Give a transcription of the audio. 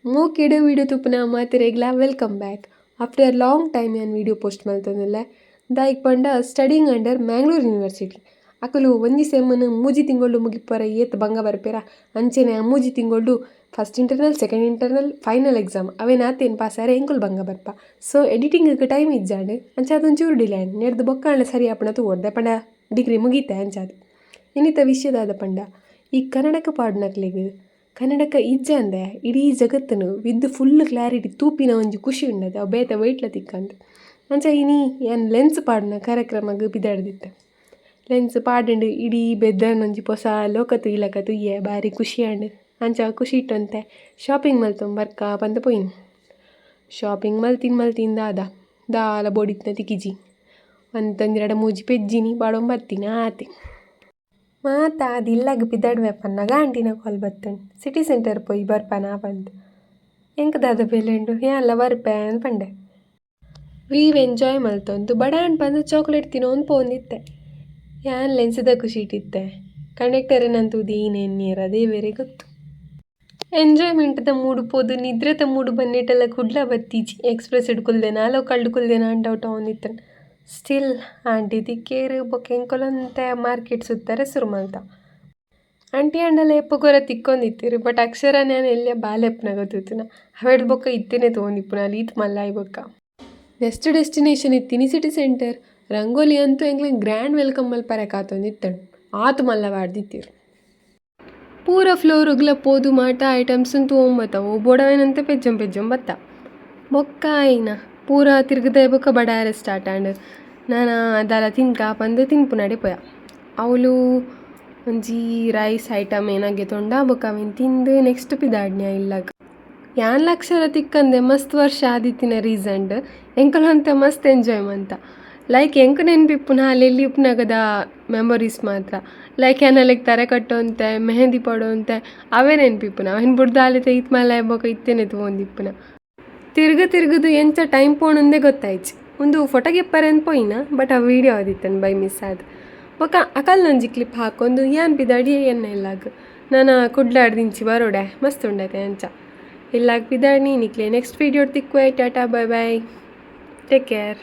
ಮೂಕಿಡು video ತುಪ್ಪನ ಮಾತಿರೆಗ್ಲ welcome back. After a long time ನಾನು ವಿಡಿಯೋ ಪೋಸ್ಟ್ ಮಾಡ್ತಂದಿಲ್ಲ. ದಾಯಿಕ್ ಪಂಡ ಸ್ಟಡಿಂಗ್ ಅಂಡರ್ ಮ್ಯಾಂಗ್ಳೂರ್ ಯೂನಿವರ್ಸಿಟಿ. ಅಕಲು ಒಂಜಿ ಸೆಮ್ಮನ್ನು ಮೂಜಿ ತಿಂಗಳು ಮುಗಿಪರ ಏತ್ ಬಂಗ ಬರ್ಪೇರ ಅಂಚೆನೆ ಆ ಮೂಜಿ ತಿಂಗಳು first internal second internal final exam ಅವೇನಾತೇನು ಪಾಸಾರೆ ಎಂಕುಲು ಬಂಗ ಬರ್ಪ. ಸೊ ಎಡಿಟಿಂಗ್ಗೆ ಟೈಮ್ ಇಜ್ಜಾಂಡು ಅಂಚ ಅದೊಂಚೂರು ಡಿಲೇ ಆಂಡ್ ನೆಡ್ದು ಬೊಕ್ಕಾಂಡ್ಲೆ ಸರಿ ಆಪಣ ತೂರ್ದೆ ಪಂಡ ಡಿಗ್ರಿ ಮುಗೀತೆ ಅಂಚಾದು. ಇನ್ನಿತ ವಿಷಯದಾದ ಪಂಡ ಈ ಕನ್ನಡಕ್ಕೆ ಪಾಡ್ನಕ್ಲೆಗ್ ಕನ್ನಡಕ್ಕೆ ಇಜ್ಜ ಅಂದೆ ಇಡೀ ಜಗತ್ತನು ವಿದ್ ಫುಲ್ ಕ್ಲಾರಿಟಿ ತೂಪಿನ ಒಂಜಿ ಖುಷಿ ಉಂಡದು ಅವು ಬೇತೆ ವೈಟ್ಲ ತಿಕ್ಕಂದು ಅಂಚ ಇನಿ ಏನು ಲೆನ್ಸ್ ಪಾಡ್ನ ಕಾರ್ಯಕ್ರಮಗ್ ಬಿದಾಡ್ದಿತ್ತೆ. ಲೆನ್ಸ್ ಪಾಡಂಡು ಇಡೀ ಬೆದ್ದನ ಒಂಜಿ ಹೊಸ ಲೋಕತು ಇಲಕ ತುಯ್ಯೆ ಭಾರಿ ಖುಷಿ ಆಂಡ್ ಅಂಚ ಖುಷಿ ಇಟ್ಟಂತೆ ಶಾಪಿಂಗ್ ಮಲ್ತೊಂದು ಬರ್ಕ ಬಂದು ಪೋಯಿನಿ. ಶಾಪಿಂಗ್ ಮಲ್ತಿಂದ ದಾಲ ಬೋಡಿತ್ನ ತಿಕ್ಕಿಜಿ ಒಂದೊಂದೆರಡು ಮೂಜಿ ಪೆಜ್ಜಿನಿ ಬಾಡೊಂದು ಬರ್ತೀನಿ ಆತೆ ಮಾತಾ ಅದಿಲ್ಲಾಗ ಬಿದ್ದಾಡುವೆ ಪನ್ನಾಗ ಆಂಟಿನ ಕಾಲ್ ಬತ್ತಂಡು ಸಿಟಿ ಸೆಂಟರ್ ಪೋಯಿ ಬರ್ಪನಾ ಬಂದು ಎಂಕದಾದ ಬೆಲೆಂಡು ಎಲ್ಲ ಬರ್ಪೆ ಅಂತ ಪಂಡೆ. ವೀವ್ ಎಂಜಾಯ್ ಮಲ್ತೊಂದು ಬಡಾಂಡ್ ಬಂದು ಚಾಕ್ಲೇಟ್ ತಿನ್ನೋದು ಪೋಂದಿತ್ತೆ. ಯಾನ್ ಲೆನ್ಸ್ದ ಖುಷಿ ಇಟ್ಟಿತ್ತೆ ಕಂಡಕ್ಟರೇನಂತೂ ದೀನೇನು ನೀರು ಅದೇ ಬೇರೆ ಗೊತ್ತು. ಎಂಜಾಯ್ಮೆಂಟ್ದ ಮೂಡು ಪೋದು ನಿದ್ರೆತ ಮೂಡು ಬನ್ನಿಟ್ಟೆಲ್ಲ ಕುಡ್ಲ ಬತ್ತೀಜಿ ಎಕ್ಸ್ಪ್ರೆಸ್ ಹಿಡ್ಕೊಳ್ದೇನಾ ಲೋಕಲ್ ಹಿಡ್ಕೊಳ್ದೇನಾ ಅಂತ ಡೌಟ್ ಅವನಿತ್ತನು. ಸ್ಟಿಲ್ ಆಂಟಿ ತಿಕ್ಕೇರು ಬೊಕ್ಕೆಂಕೊಲಂತೆ ಮಾರ್ಕೆಟ್ ಸುತ್ತಾರೆ ಸುರುಮಲ್ತ ಆಂಟಿ ಅಂಡಲ್ಲ ಎಪ್ಪ ಗೊರ ತಿಕ್ಕೊಂದಿತ್ತಿರು ಬಟ್ ಅಕ್ಷರ ನಾನು ಎಲ್ಲೇ ಬಾಲೆಪ್ಪನ ಗೊತ್ತಿನ ಅವೆಡ್ ಬೊಕ್ಕ ಇತ್ತೇನೆ ತೊಗೊಂಡಿಪ್ಪು ನಾನು ಈತ್ ಮಲ್ಲಾಯಿ ಬೊಕ್ಕ. ನೆಕ್ಸ್ಟ್ ಡೆಸ್ಟಿನೇಷನ್ ಇತ್ತೀನಿ ಸಿಟಿ ಸೆಂಟರ್. ರಂಗೋಲಿ ಅಂತೂ ಎಂಗ್ಲ ಗ್ರ್ಯಾಂಡ್ ವೆಲ್ಕಮ್ ಮಲ್ಪರೆ ಕಾತೊಂದಿತ್ತಳು ಆತು ಮಲ್ಲ ಬಾಡ್ದಿತ್ತಿರು. ಪೂರ ಫ್ಲೋರುಗ್ಲ ಪೋದು ಮಾಟ ಐಟಮ್ಸ್ ತೊಗೊಂಬತ್ತವು ಬೋಡವೇನಂತೆ ಪೆಜ್ಜಂ ಬತ್ತ ಬೊಕ್ಕ ಐನ ಪೂರ ತಿರ್ಗದೆ ಬೊಕ್ಕ ಬಡಾರೆ ಸ್ಟಾರ್ಟ್ ಆಂಡ್ ನಾನು ಅದೆಲ್ಲ ಬಂದು ತಿನ್ಪು ನಡೆ ಪೋಯ. ಅವಳು ಒಂಜಿ ರೈಸ್ ಐಟಮ್ ಏನಾಗೆ ತೊಂಡ ಬೊಕ್ಕ ಅವೇನು ತಿಂದು ನೆಕ್ಸ್ಟ್ ಪಿದಾಡ್ನ್ಯ ಇಲ್ಲಾಗ ಯಾನ್ ಲಕ್ಷರ ತಿಕ್ಕಂದೆ ಮಸ್ತ್ ವರ್ಷ ಆದಿತ್ತಿನ ರೀಸಂಡ್ ಎಂಕಲಂತೆ ಮಸ್ತ್ ಎಂಜಾಯ್ ಮಂತ ಲೈಕ್ ಎಂಕ ನೆನ್ಪಿಪ್ಪುನ ಅಲ್ಲೆಲ್ಲಿ ಉಪ್ನಾಗದ ಮೆಮೊರೀಸ್ ಮಾತ್ರ ಲೈಕ್ ಏನಲ್ಲಿಗೆ ತರೆ ಕಟ್ಟೋಂತೆ ಮೆಹಂದಿ ಪಡೋಂತೆ ಅವೇ ನೆನ್ಪಿಪ್ಪುನ ಅವೇನು ಬುಡ್ದ ಅಲ್ಲಿತೆ ಇತ್ ಮಲ್ಲ ಬೊಕ್ಕ ಇತ್ತೇನೆ ತೊಗೊಂದಿಪ್ಪುನ ತಿರ್ಗದು ಎಂಚ ಟೈಮ್ ಪೋಣಂದೇ ಗೊತ್ತಾಯ್ತು. ಒಂದು ಫೋಟೋಗೆಪ್ಪರೆ ಅಂತ ಪೋಯಿನ ಬಟ್ ಆ ವಿಡಿಯೋ ಆದಿತ್ತನು ಬೈ ಮಿಸ್ ಆದ ಬೊಕ್ಕ ಅಕಲ್ ನಂಜಿ ಕ್ಲಿಪ್ ಹಾಕೊಂಡು ಏನ್ ಬಿದಾಡಿ ಎನ್ನ ಇಲ್ಲಾಗ ನಾನು ಕುಡ್ಲಾಡ್ದಿಂಚಿ ಬರೋಡೆ ಮಸ್ತ್ ಉಂಡೈತೆ ಅಂಚ ಇಲ್ಲಾಗ ಬಿದಾಡಿ ನಿಕ್ಲೆ ನೆಕ್ಸ್ಟ್ ವಿಡಿಯೋ ತಿಕ್ಕುವೆ ಟಾಟಾ ಬೈ ಟೇಕ್ ಕೇರ್.